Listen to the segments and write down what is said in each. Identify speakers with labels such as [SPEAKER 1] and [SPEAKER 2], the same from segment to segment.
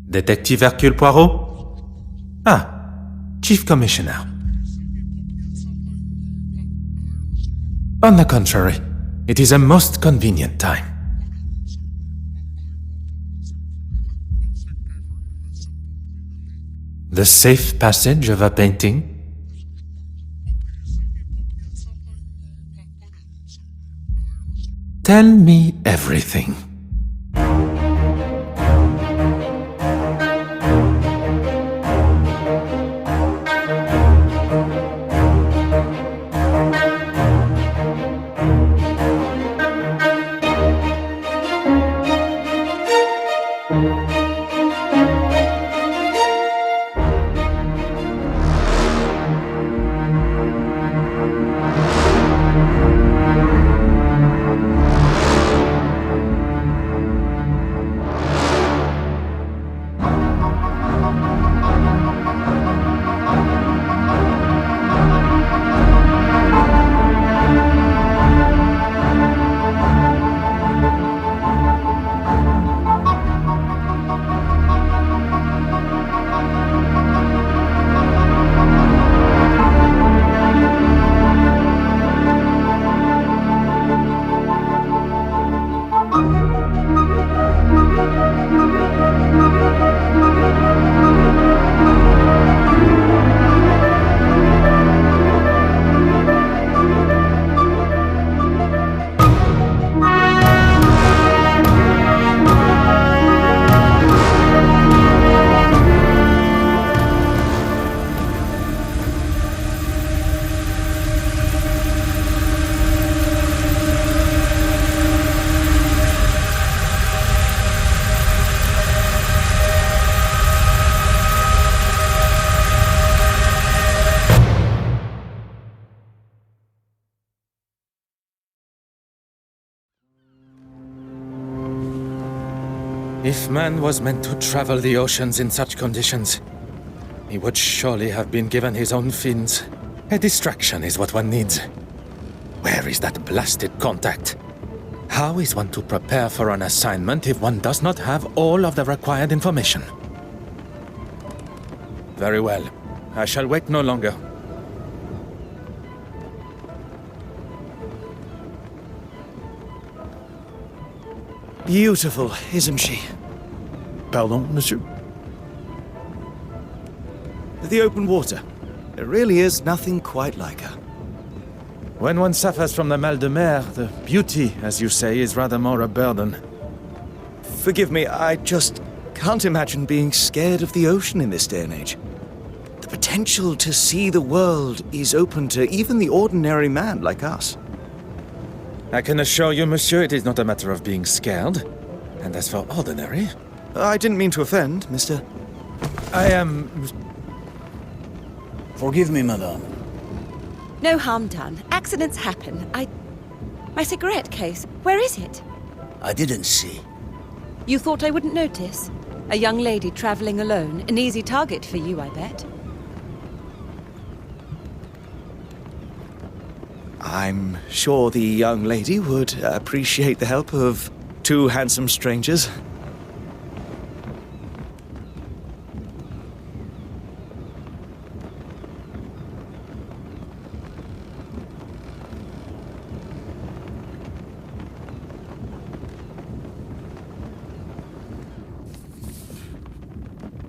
[SPEAKER 1] Detective Hercule Poirot? Ah, Chief Commissioner. On the contrary, it is a most convenient time. The safe passage of a painting? Tell me everything. If man was meant to travel the oceans in such conditions, he would surely have been given his own fins. A distraction is what one needs. Where is that blasted contact? How is one to prepare for an assignment if one does not have all of the required information? Very well. I shall wait no longer.
[SPEAKER 2] Beautiful, isn't she?
[SPEAKER 3] Pardon, monsieur?
[SPEAKER 2] The open water. There really is nothing quite like her.
[SPEAKER 1] When one suffers from the mal de mer, the beauty, as you say, is rather more a burden.
[SPEAKER 2] Forgive me, I just can't imagine being scared of the ocean in this day and age. The potential to see the world is open to even the ordinary man like us.
[SPEAKER 1] I can assure you, monsieur, it is not a matter of being scared. And as for ordinary...
[SPEAKER 2] I didn't mean to offend, mister.
[SPEAKER 1] I am...
[SPEAKER 3] Forgive me, madame.
[SPEAKER 4] No harm done. Accidents happen. My cigarette case, where is it?
[SPEAKER 3] I didn't see.
[SPEAKER 4] You thought I wouldn't notice? A young lady traveling alone. An easy target for you, I bet.
[SPEAKER 2] I'm sure the young lady would appreciate the help of two handsome strangers.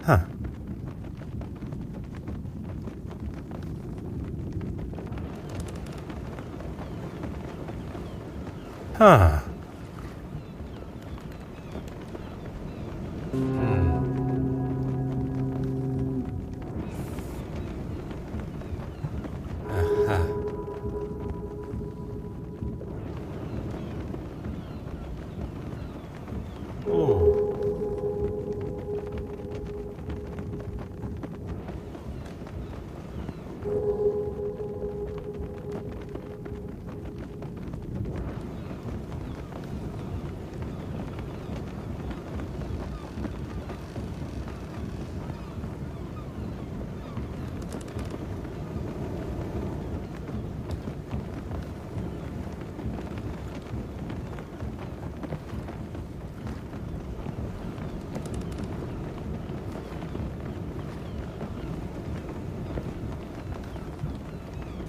[SPEAKER 1] Huh. Huh.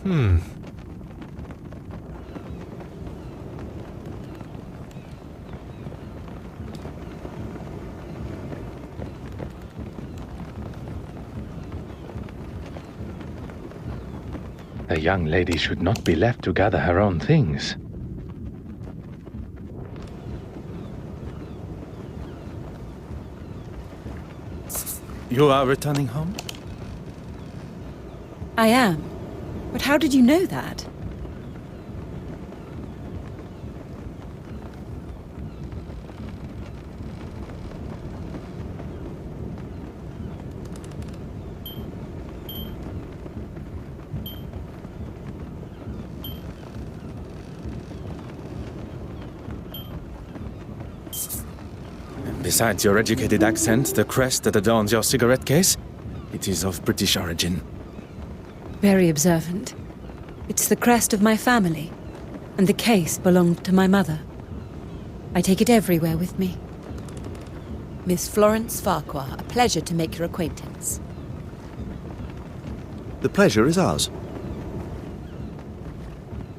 [SPEAKER 1] A young lady should not be left to gather her own things.
[SPEAKER 2] You are returning home?
[SPEAKER 4] I am. But how did you know that?
[SPEAKER 2] Besides your educated accent, the crest that adorns your cigarette case, it is of British origin.
[SPEAKER 4] Very observant. It's the crest of my family, and the case belonged to my mother. I take it everywhere with me. Miss Florence Farquhar, a pleasure to make your acquaintance.
[SPEAKER 2] The pleasure is ours.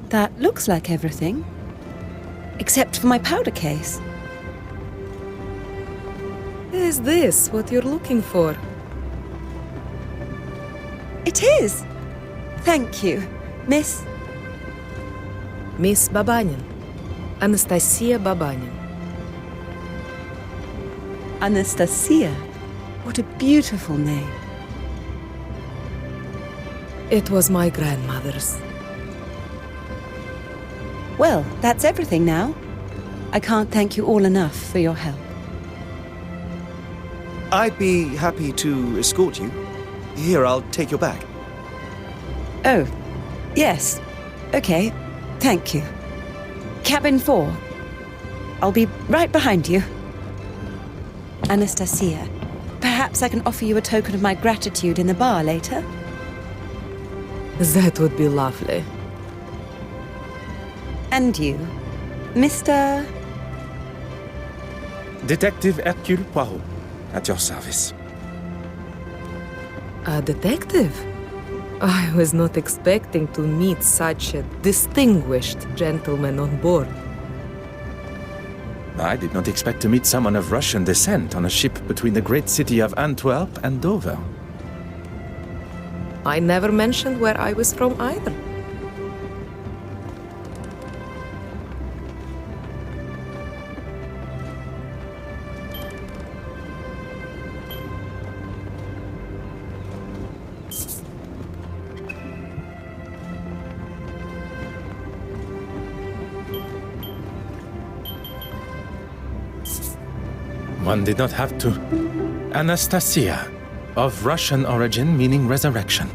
[SPEAKER 4] That looks like everything. Except for my powder case.
[SPEAKER 5] Is this what you're looking for?
[SPEAKER 4] It is! Thank you, Miss...
[SPEAKER 5] Miss Babanin. Anastasia Babanin.
[SPEAKER 4] Anastasia. What a beautiful name.
[SPEAKER 5] It was my grandmother's.
[SPEAKER 4] Well, that's everything now. I can't thank you all enough for your help.
[SPEAKER 2] I'd be happy to escort you. Here, I'll take your bag.
[SPEAKER 4] Oh, yes. Okay, thank you. Cabin 4. I'll be right behind you. Anastasia, perhaps I can offer you a token of my gratitude in the bar later?
[SPEAKER 5] That would be lovely.
[SPEAKER 4] And you, Mr...
[SPEAKER 2] Detective Hercule Poirot, at your service.
[SPEAKER 5] A detective? I was not expecting to meet such a distinguished gentleman on board.
[SPEAKER 2] I did not expect to meet someone of Russian descent on a ship between the great city of Antwerp and Dover.
[SPEAKER 5] I never mentioned where I was from either.
[SPEAKER 2] One did not have to. Anastasia, of Russian origin meaning resurrection.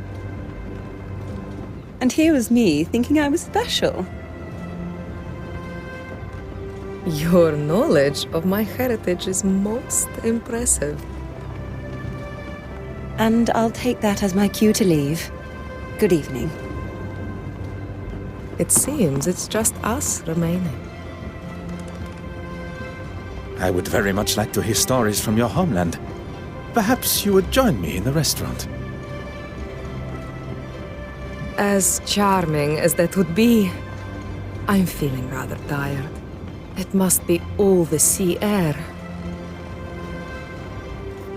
[SPEAKER 4] And here was me thinking I was special.
[SPEAKER 5] Your knowledge of my heritage is most impressive.
[SPEAKER 4] And I'll take that as my cue to leave. Good evening.
[SPEAKER 5] It seems it's just us remaining.
[SPEAKER 2] I would very much like to hear stories from your homeland. Perhaps you would join me in the restaurant.
[SPEAKER 5] As charming as that would be, I'm feeling rather tired. It must be all the sea air.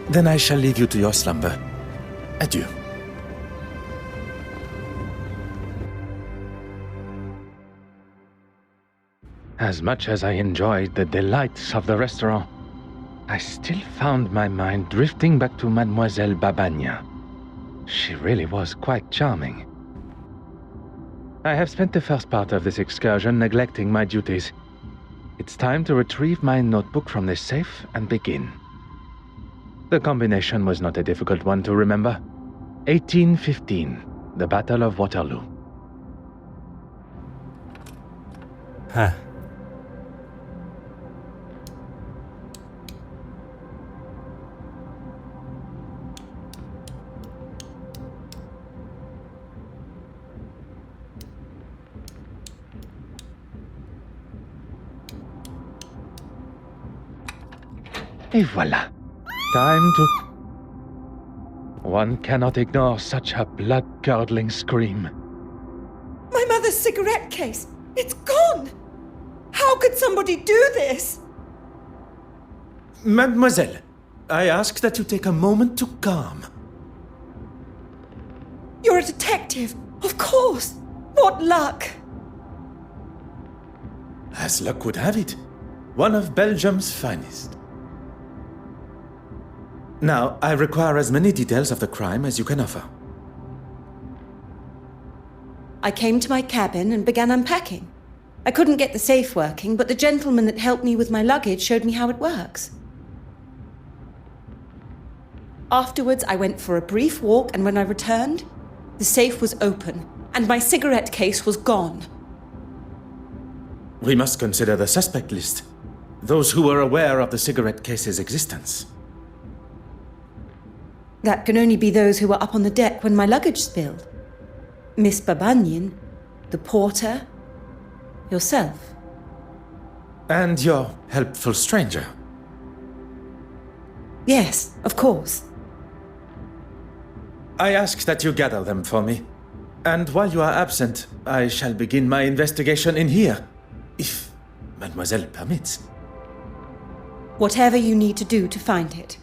[SPEAKER 2] Then I shall leave you to your slumber. Adieu.
[SPEAKER 1] As much as I enjoyed the delights of the restaurant, I still found my mind drifting back to Mademoiselle Babagna. She really was quite charming. I have spent the first part of this excursion neglecting my duties. It's time to retrieve my notebook from the safe and begin. The combination was not a difficult one to remember. 1815, the Battle of Waterloo.
[SPEAKER 2] Huh.
[SPEAKER 1] Et voilà. Time to... One cannot ignore such a blood-curdling scream.
[SPEAKER 4] My mother's cigarette case! It's gone! How could somebody do this?
[SPEAKER 2] Mademoiselle, I ask that you take a moment to calm.
[SPEAKER 4] You're a detective, of course! What luck!
[SPEAKER 2] As luck would have it, one of Belgium's finest. Now, I require as many details of the crime as you can offer.
[SPEAKER 4] I came to my cabin and began unpacking. I couldn't get the safe working, but the gentleman that helped me with my luggage showed me how it works. Afterwards, I went for a brief walk, and when I returned, the safe was open, and my cigarette case was gone.
[SPEAKER 2] We must consider the suspect list. Those who were aware of the cigarette case's existence.
[SPEAKER 4] That can only be those who were up on the deck when my luggage spilled. Miss Babanian, the porter, yourself.
[SPEAKER 2] And your helpful stranger.
[SPEAKER 4] Yes, of course.
[SPEAKER 2] I ask that you gather them for me. And while you are absent, I shall begin my investigation in here, if Mademoiselle permits.
[SPEAKER 4] Whatever you need to do to find it.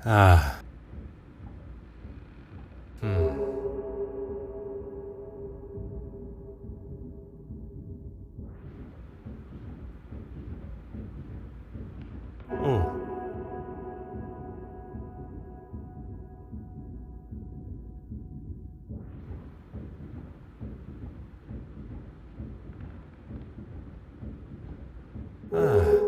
[SPEAKER 1] Ah. Oh. Ah.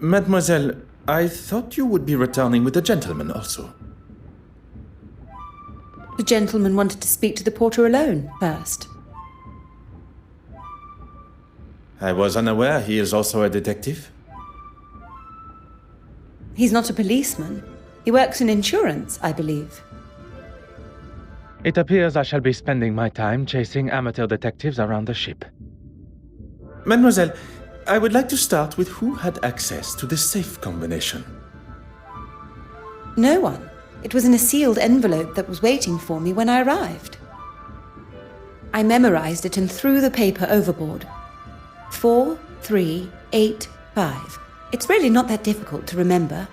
[SPEAKER 2] Mademoiselle, I thought you would be returning with the gentleman also.
[SPEAKER 4] The gentleman wanted to speak to the porter alone first.
[SPEAKER 2] I was unaware he is also a detective.
[SPEAKER 4] He's not a policeman. He works in insurance, I believe.
[SPEAKER 1] It appears I shall be spending my time chasing amateur detectives around the ship.
[SPEAKER 2] Mademoiselle, I would like to start with who had access to the safe combination.
[SPEAKER 4] No one. It was in a sealed envelope that was waiting for me when I arrived. I memorized it and threw the paper overboard. 4385. It's really not that difficult to remember.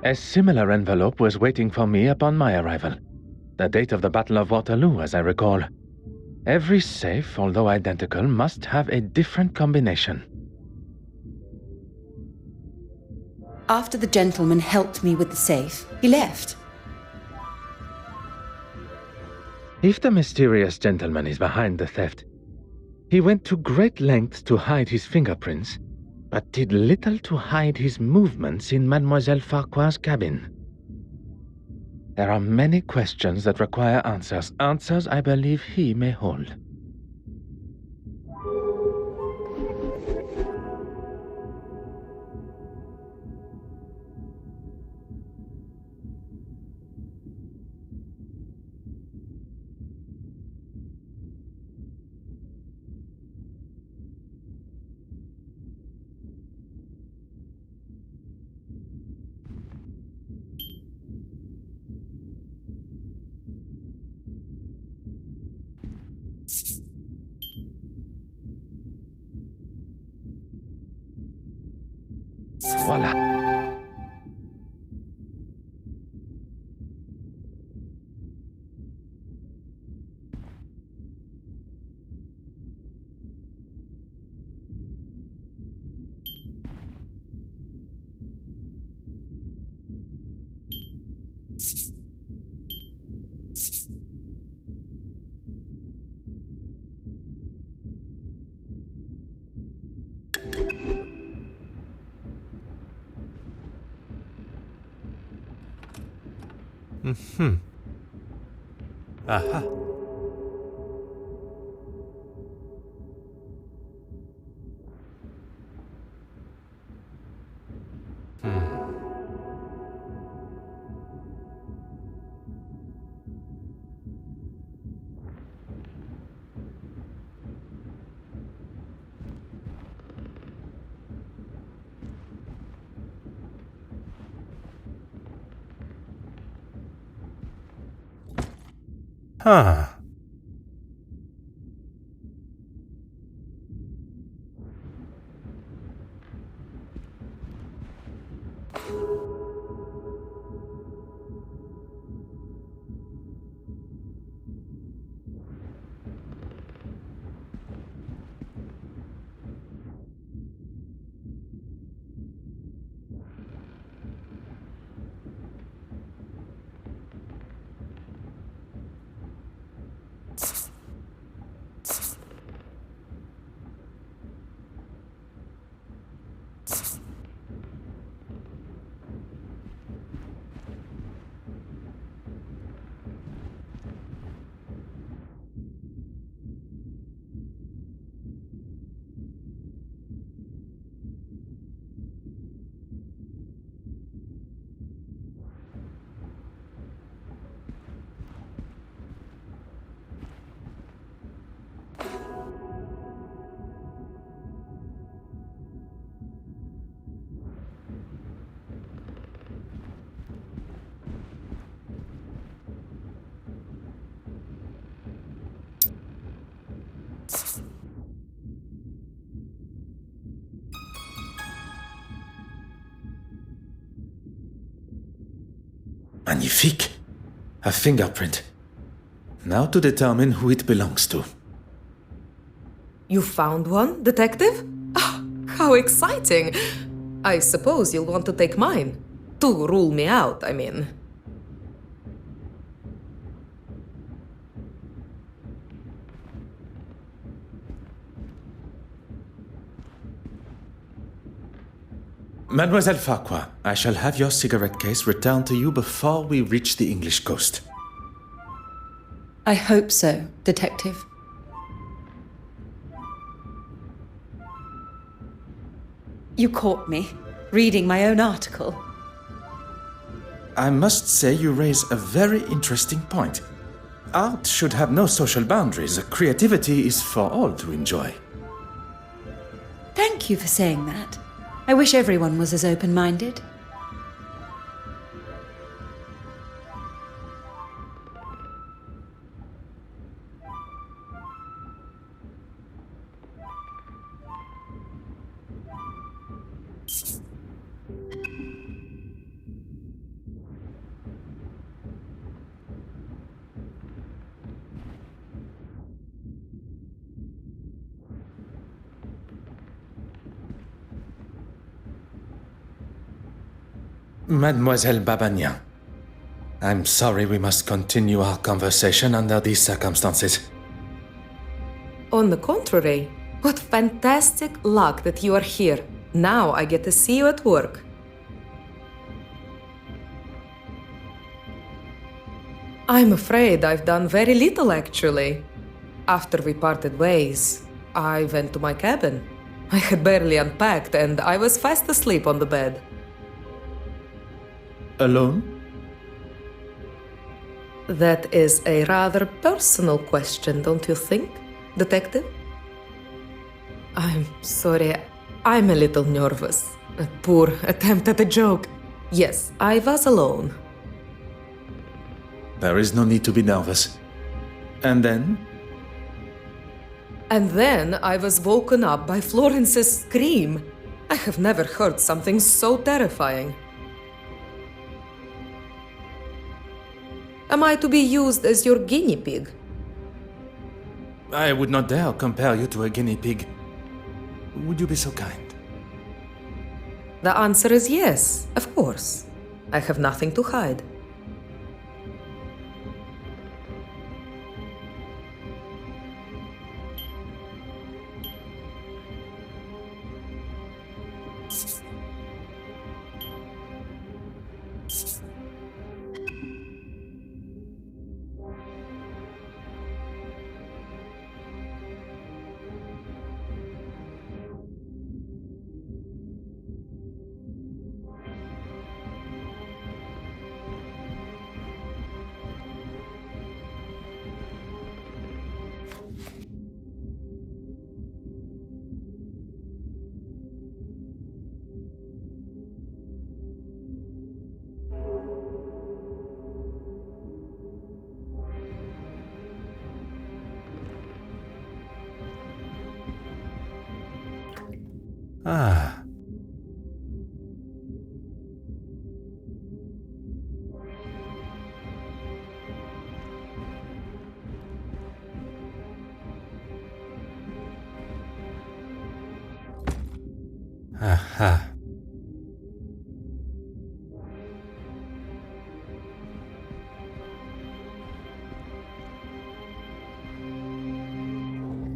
[SPEAKER 1] A similar envelope was waiting for me upon my arrival. The date of the Battle of Waterloo, as I recall. Every safe, although identical, must have a different combination.
[SPEAKER 4] After the gentleman helped me with the safe, he left.
[SPEAKER 1] If the mysterious gentleman is behind the theft, he went to great lengths to hide his fingerprints, but did little to hide his movements in Mademoiselle Farquhar's cabin. There are many questions that require answers, answers I believe he may hold. Voilà. Aha. Huh. Magnifique! A fingerprint. Now to determine who it belongs to.
[SPEAKER 5] You found one, detective? Ah, how exciting! I suppose you'll want to take mine. To rule me out, I mean.
[SPEAKER 1] Mademoiselle Farquhar, I shall have your cigarette case returned to you before we reach the English coast.
[SPEAKER 4] I hope so, detective. You caught me, reading my own article.
[SPEAKER 1] I must say you raise a very interesting point. Art should have no social boundaries. Creativity is for all to enjoy.
[SPEAKER 4] Thank you for saying that. I wish everyone was as open-minded.
[SPEAKER 1] Mademoiselle Babagnan, I'm sorry we must continue our conversation under these circumstances.
[SPEAKER 5] On the contrary, what fantastic luck that you are here. Now I get to see you at work. I'm afraid I've done very little, actually. After we parted ways, I went to my cabin. I had barely unpacked and I was fast asleep on the bed.
[SPEAKER 1] Alone?
[SPEAKER 5] That is a rather personal question, don't you think, detective? I'm sorry, I'm a little nervous. A poor attempt at a joke. Yes, I was alone.
[SPEAKER 1] There is no need to be nervous. And then?
[SPEAKER 5] And then I was woken up by Florence's scream. I have never heard something so terrifying. Am I to be used as your guinea pig?
[SPEAKER 1] I would not dare compare you to a guinea pig. Would you be so kind?
[SPEAKER 5] The answer is yes, of course. I have nothing to hide.
[SPEAKER 1] Ah. Aha.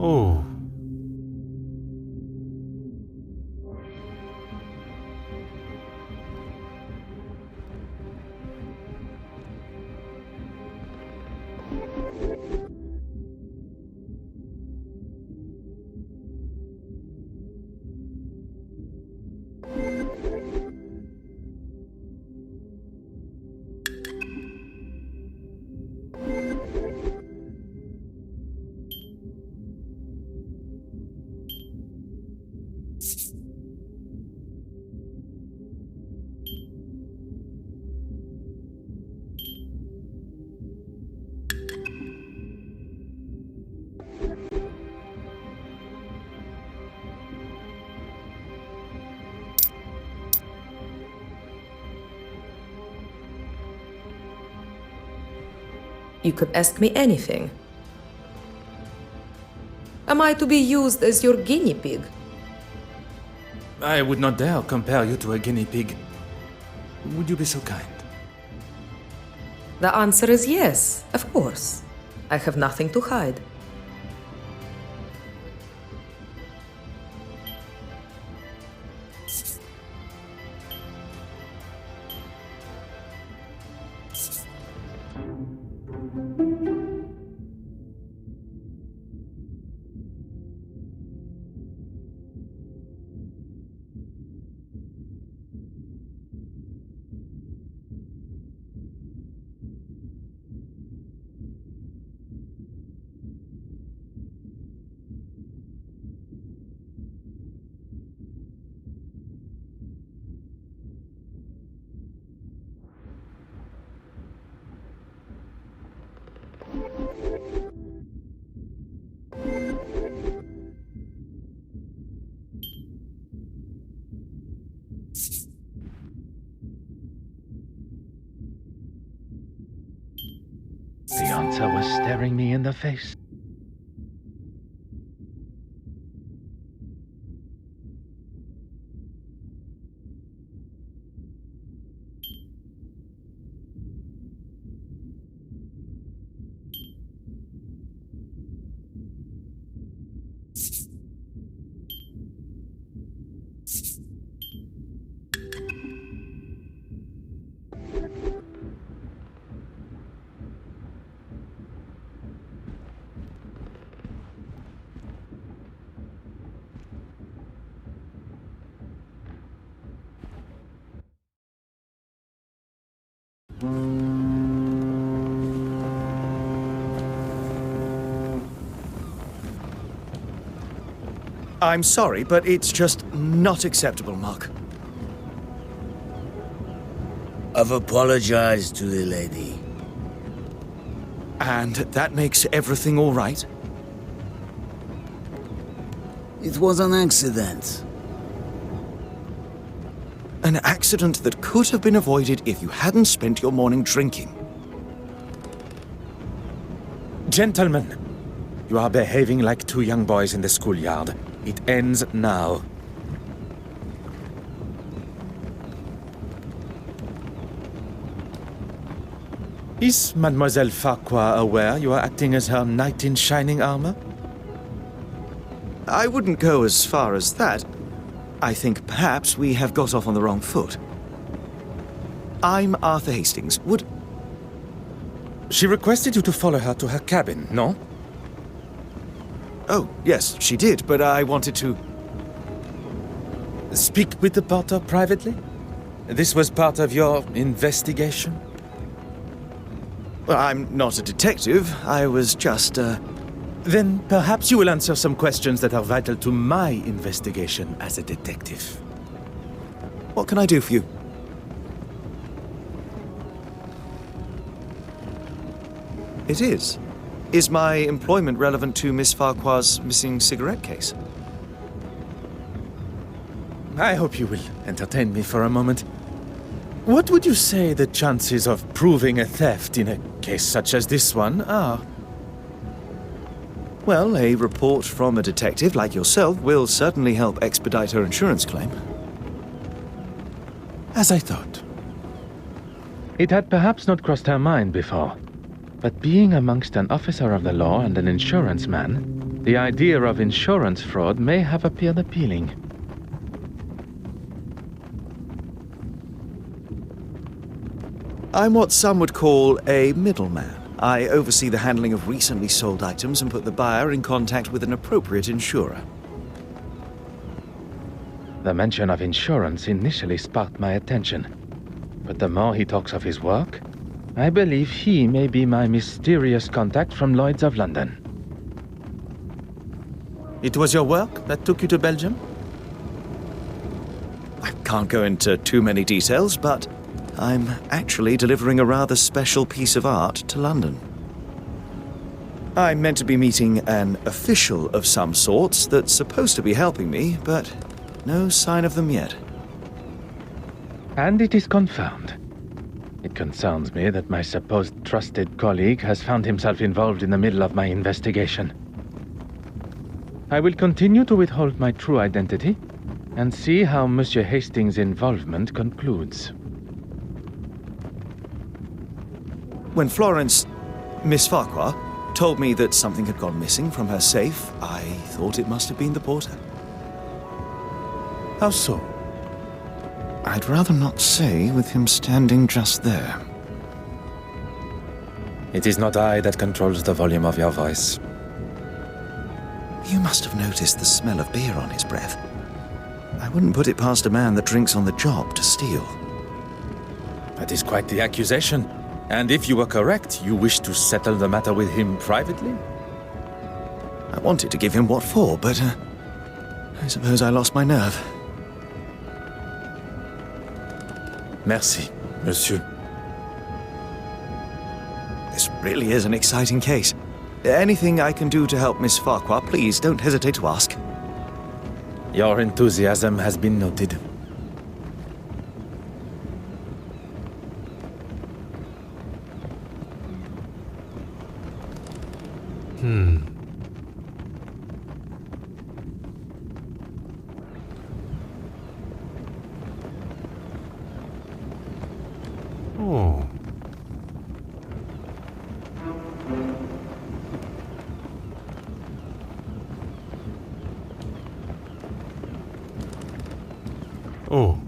[SPEAKER 1] Oh.
[SPEAKER 5] You could ask me anything. Am I to be used as your guinea pig?
[SPEAKER 1] I would not dare compare you to a guinea pig. Would you be so kind?
[SPEAKER 5] The answer is yes, of course. I have nothing to hide.
[SPEAKER 1] The answer was staring me in the face.
[SPEAKER 2] I'm sorry, but it's just not acceptable, Mark.
[SPEAKER 3] I've apologized to the lady.
[SPEAKER 2] And that makes everything all right?
[SPEAKER 3] It was an accident.
[SPEAKER 2] An accident that could have been avoided if you hadn't spent your morning drinking.
[SPEAKER 1] Gentlemen, you are behaving like two young boys in the schoolyard. It ends now. Is Mademoiselle Farquhar aware you are acting as her knight in shining armor?
[SPEAKER 2] I wouldn't go as far as that. I think perhaps we have got off on the wrong foot. I'm Arthur Hastings. Would...
[SPEAKER 1] She requested you to follow her to her cabin, no?
[SPEAKER 2] Oh, yes, she did, but I wanted to...
[SPEAKER 1] Speak with the porter privately? This was part of your investigation?
[SPEAKER 2] Well, I'm not a detective. I was just,
[SPEAKER 1] Then perhaps you will answer some questions that are vital to my investigation as a detective.
[SPEAKER 2] What can I do for you? It is. Is my employment relevant to Miss Farquhar's missing cigarette case?
[SPEAKER 1] I hope you will entertain me for a moment. What would you say the chances of proving a theft in a case such as this one are?
[SPEAKER 2] Well, a report from a detective like yourself will certainly help expedite her insurance claim.
[SPEAKER 1] As I thought. It had perhaps not crossed her mind before, but being amongst an officer of the law and an insurance man, the idea of insurance fraud may have appeared appealing.
[SPEAKER 2] I'm what some would call a middleman. I oversee the handling of recently sold items and put the buyer in contact with an appropriate insurer.
[SPEAKER 1] The mention of insurance initially sparked my attention, but the more he talks of his work, I believe he may be my mysterious contact from Lloyd's of London. It was your work that took you to Belgium?
[SPEAKER 2] I can't go into too many details, but I'm actually delivering a rather special piece of art to London. I'm meant to be meeting an official of some sorts that's supposed to be helping me, but no sign of them yet.
[SPEAKER 1] And it is confirmed. It concerns me that my supposed trusted colleague has found himself involved in the middle of my investigation. I will continue to withhold my true identity and see how Monsieur Hastings' involvement concludes.
[SPEAKER 2] When Florence, Miss Farquhar, told me that something had gone missing from her safe, I thought it must have been the porter.
[SPEAKER 1] How so?
[SPEAKER 2] I'd rather not say with him standing just there.
[SPEAKER 1] It is not I that controls the volume of your voice.
[SPEAKER 2] You must have noticed the smell of beer on his breath. I wouldn't put it past a man that drinks on the job to steal.
[SPEAKER 1] That is quite the accusation. And if you were correct, you wish to settle the matter with him privately?
[SPEAKER 2] I wanted to give him what for, but I suppose I lost my nerve.
[SPEAKER 1] Merci, monsieur.
[SPEAKER 2] This really is an exciting case. Anything I can do to help Miss Farquhar, please don't hesitate to ask.
[SPEAKER 1] Your enthusiasm has been noted.
[SPEAKER 6] Oh. Oh.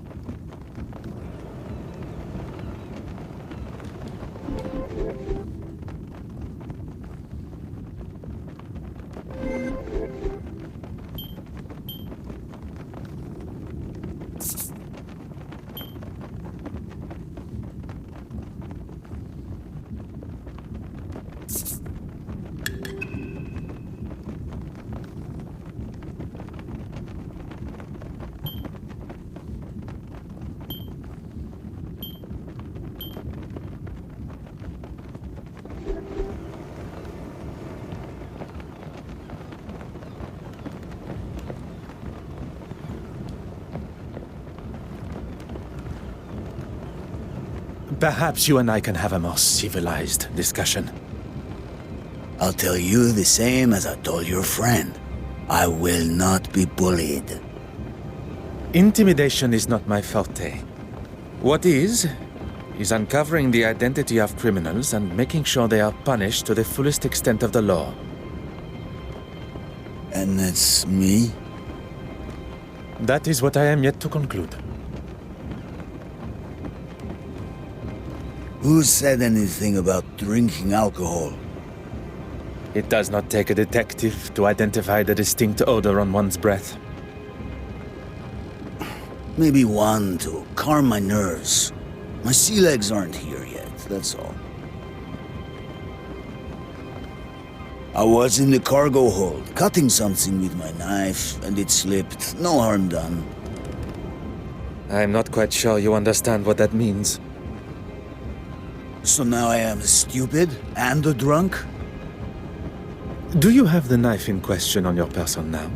[SPEAKER 1] Perhaps you and I can have a more civilized discussion.
[SPEAKER 3] I'll tell you the same as I told your friend. I will not be bullied.
[SPEAKER 1] Intimidation is not my forte. What is uncovering the identity of criminals and making sure they are punished to the fullest extent of the law.
[SPEAKER 3] And that's me?
[SPEAKER 1] That is what I am yet to conclude.
[SPEAKER 3] Who said anything about drinking alcohol?
[SPEAKER 1] It does not take a detective to identify the distinct odor on one's breath.
[SPEAKER 3] Maybe one to calm my nerves. My sea legs aren't here yet, that's all. I was in the cargo hold, cutting something with my knife, and it slipped. No harm done.
[SPEAKER 1] I'm not quite sure you understand what that means.
[SPEAKER 3] So now I am stupid and a drunk?
[SPEAKER 1] Do you have the knife in question on your person now?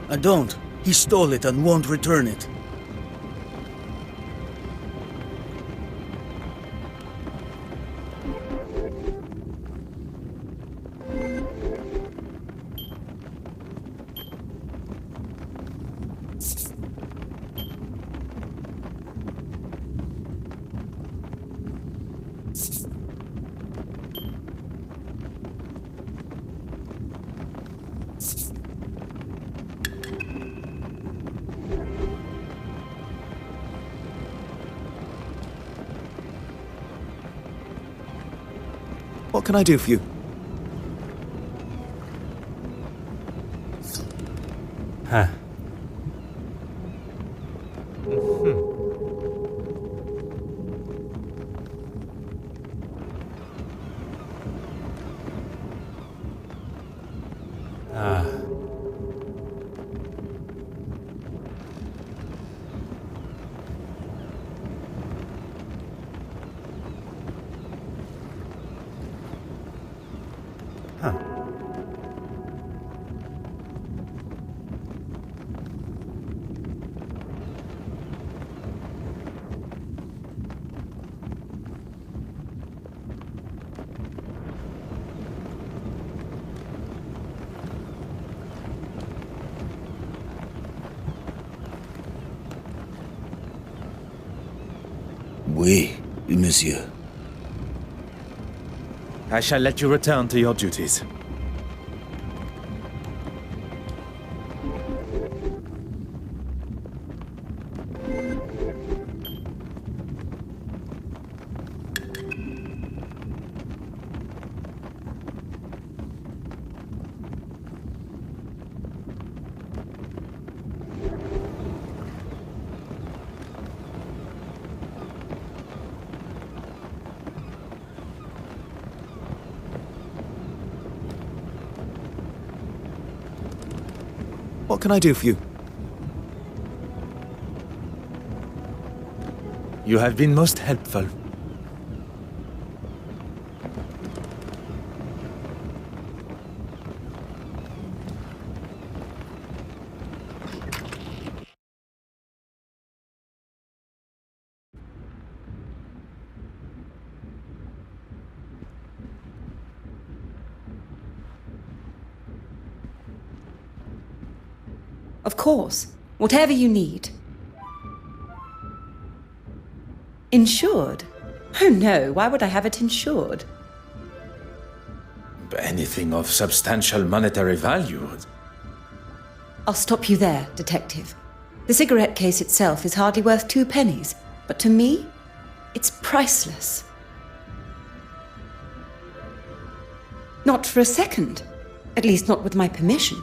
[SPEAKER 3] I don't. He stole it and won't return it.
[SPEAKER 2] What can I do for you?
[SPEAKER 6] Huh. Ah. Huh.
[SPEAKER 3] Oui, monsieur.
[SPEAKER 1] I shall let you return to your duties.
[SPEAKER 2] What can I do for you?
[SPEAKER 1] You have been most helpful.
[SPEAKER 4] Of course. Whatever you need. Insured? Oh no, why would I have it insured?
[SPEAKER 1] Anything of substantial monetary value.
[SPEAKER 4] I'll stop you there, Detective. The cigarette case itself is hardly worth 2 pennies, but to me, it's priceless. Not for a second. At least not with my permission.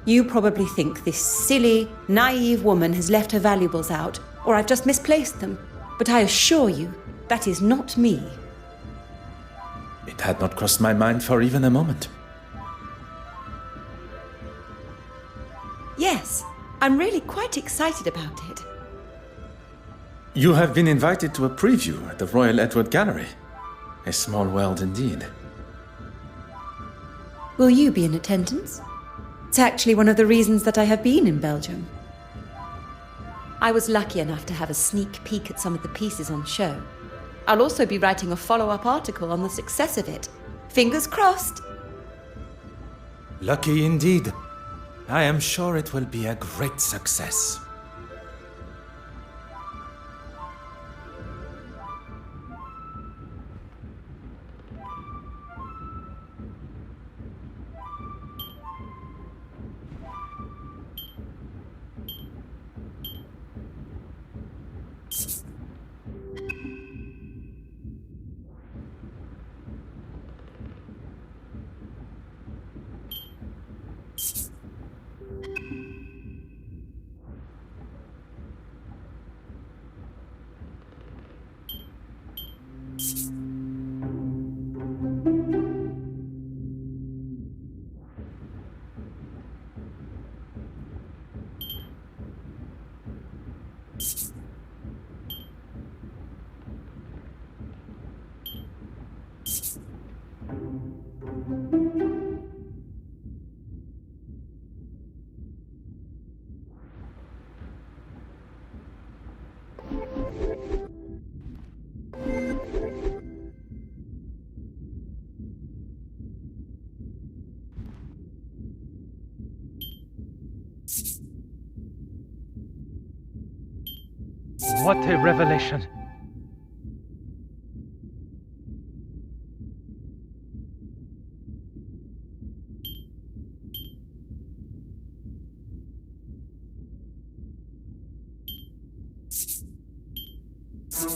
[SPEAKER 4] You probably think this silly, naive woman has left her valuables out, or I've just misplaced them. But I assure you, that is not me.
[SPEAKER 1] It had not crossed my mind for even a moment.
[SPEAKER 4] Yes, I'm really quite excited about it.
[SPEAKER 1] You have been invited to a preview at the Royal Edward Gallery. A small world indeed.
[SPEAKER 4] Will you be in attendance? It's actually one of the reasons that I have been in Belgium. I was lucky enough to have a sneak peek at some of the pieces on show. I'll also be writing a follow-up article on the success of it. Fingers crossed.
[SPEAKER 1] Lucky indeed. I am sure it will be a great success.
[SPEAKER 7] What a revelation!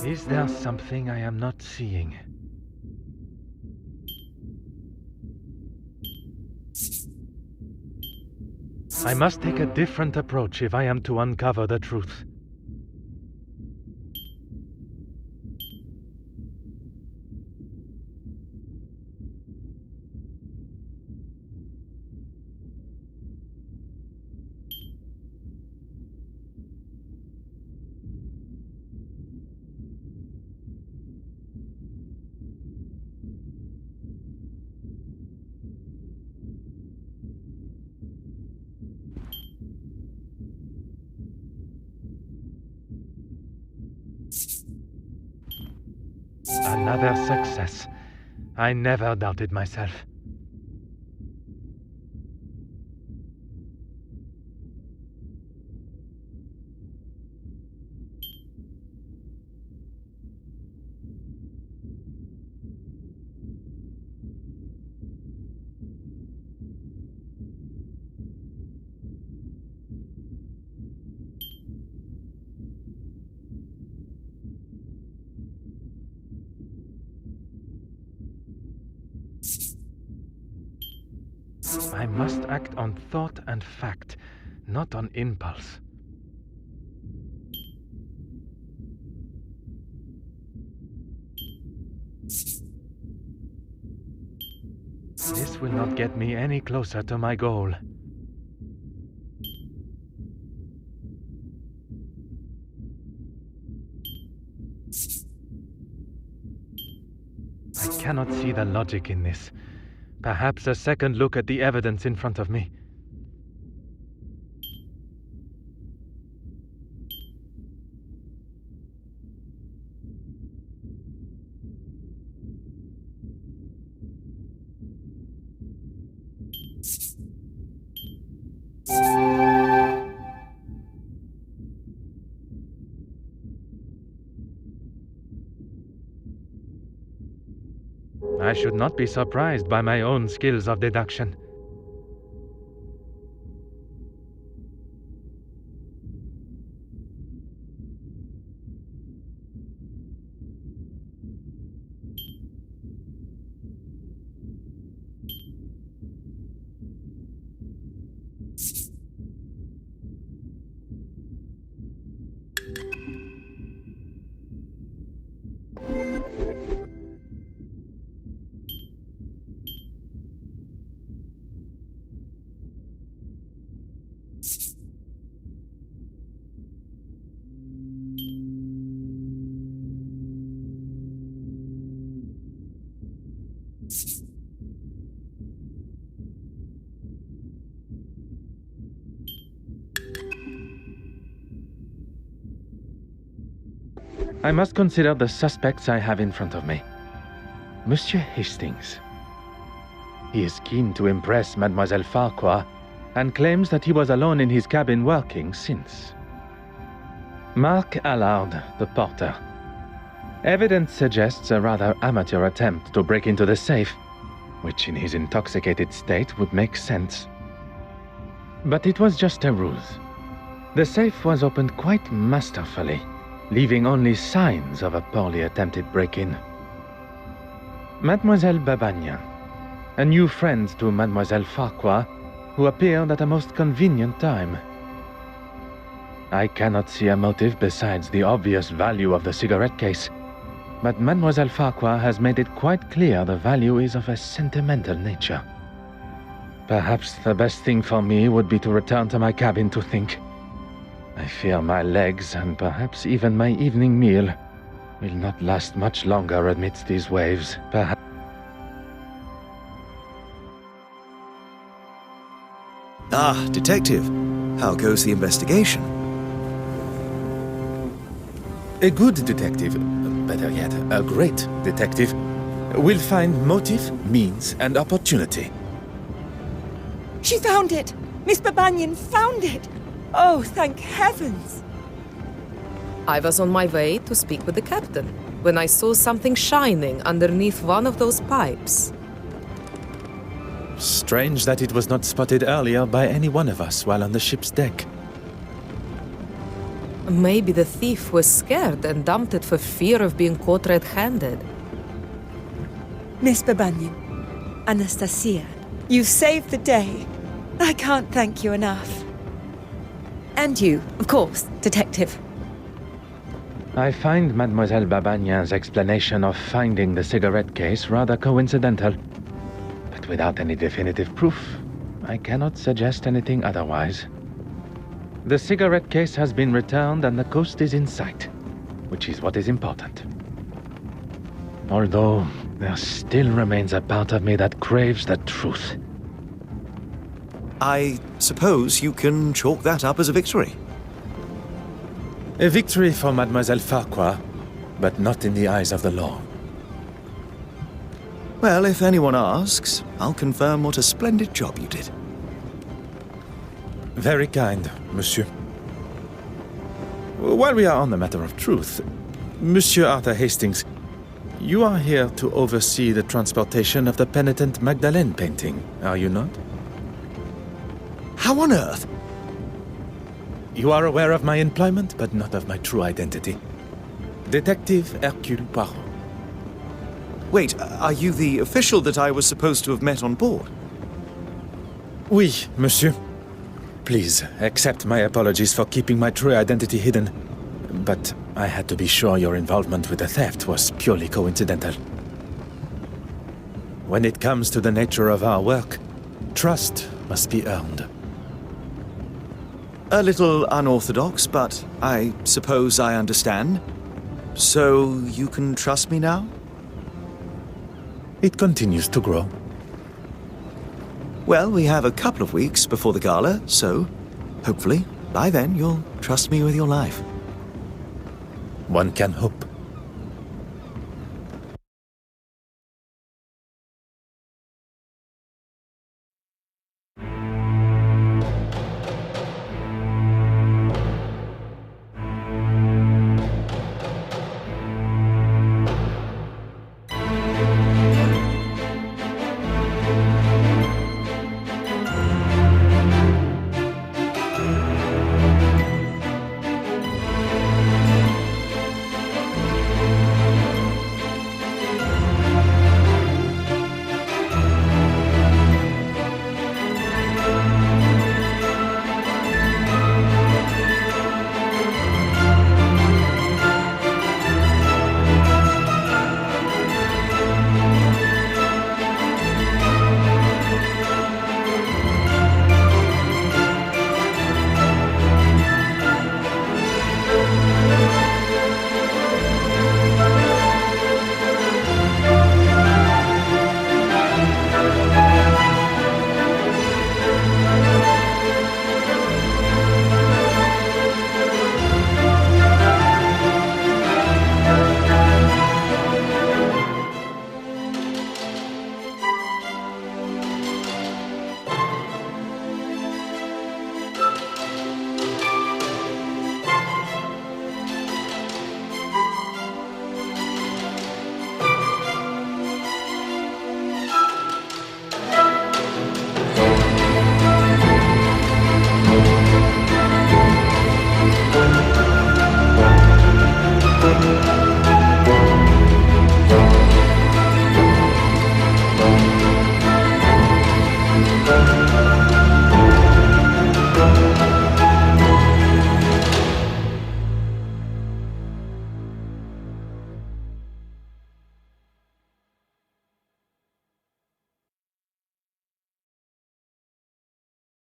[SPEAKER 7] Is there something I am not seeing? I must take a different approach if I am to uncover the truth. Another success. I never doubted myself. I must act on thought and fact, not on impulse. This will not get me any closer to my goal. I cannot see the logic in this. Perhaps a second look at the evidence in front of me. I should not be surprised by my own skills of deduction. I must consider the suspects I have in front of me. Monsieur Hastings. He is keen to impress Mademoiselle Farquhar and claims that he was alone in his cabin working since. Mark Allard, the porter. Evidence suggests a rather amateur attempt to break into the safe, which in his intoxicated state would make sense. But it was just a ruse. The safe was opened quite masterfully, leaving only signs of a poorly attempted break-in. Mademoiselle Babagnan, a new friend to Mademoiselle Farquhar, who appeared at a most convenient time. I cannot see a motive besides the obvious value of the cigarette case, but Mademoiselle Farquhar has made it quite clear the value is of a sentimental nature. Perhaps the best thing for me would be to return to my cabin to think. I fear my legs, and perhaps even my evening meal, will not last much longer amidst these waves. Perhaps.
[SPEAKER 2] Ah, detective. How goes the investigation?
[SPEAKER 1] A good detective, better yet, a great detective, will find motive, means, and opportunity.
[SPEAKER 8] She found it! Miss Babagnan found it! Oh, thank heavens!
[SPEAKER 5] I was on my way to speak with the captain when I saw something shining underneath one of those pipes.
[SPEAKER 1] Strange that it was not spotted earlier by any one of us while on the ship's deck.
[SPEAKER 5] Maybe the thief was scared and dumped it for fear of being caught red-handed.
[SPEAKER 8] Miss Babagnan, Anastasia, you saved the day. I can't thank you enough.
[SPEAKER 4] And you, of course, detective.
[SPEAKER 7] I find Mademoiselle Babagnan's explanation of finding the cigarette case rather coincidental. But without any definitive proof, I cannot suggest anything otherwise. The cigarette case has been returned and the coast is in sight, which is what is important. Although, there still remains a part of me that craves the truth.
[SPEAKER 2] I suppose you can chalk that up as a victory.
[SPEAKER 1] A victory for Mademoiselle Farquhar, but not in the eyes of the law.
[SPEAKER 2] Well, if anyone asks, I'll confirm what a splendid job you did.
[SPEAKER 1] Very kind, monsieur. While we are on the matter of truth, Monsieur Arthur Hastings, you are here to oversee the transportation of the penitent Magdalene painting, are you not?
[SPEAKER 2] How on earth?
[SPEAKER 1] You are aware of my employment, but not of my true identity. Detective Hercule Poirot.
[SPEAKER 2] Wait, are you the official that I was supposed to have met on board?
[SPEAKER 1] Oui, monsieur. Please, accept my apologies for keeping my true identity hidden. But I had to be sure your involvement with the theft was purely coincidental. When it comes to the nature of our work, trust must be earned.
[SPEAKER 2] A little unorthodox, but I suppose I understand. So you can trust me now?
[SPEAKER 1] It continues to grow.
[SPEAKER 2] Well, we have a couple of weeks before the gala, so hopefully by then you'll trust me with your life.
[SPEAKER 1] One can hope.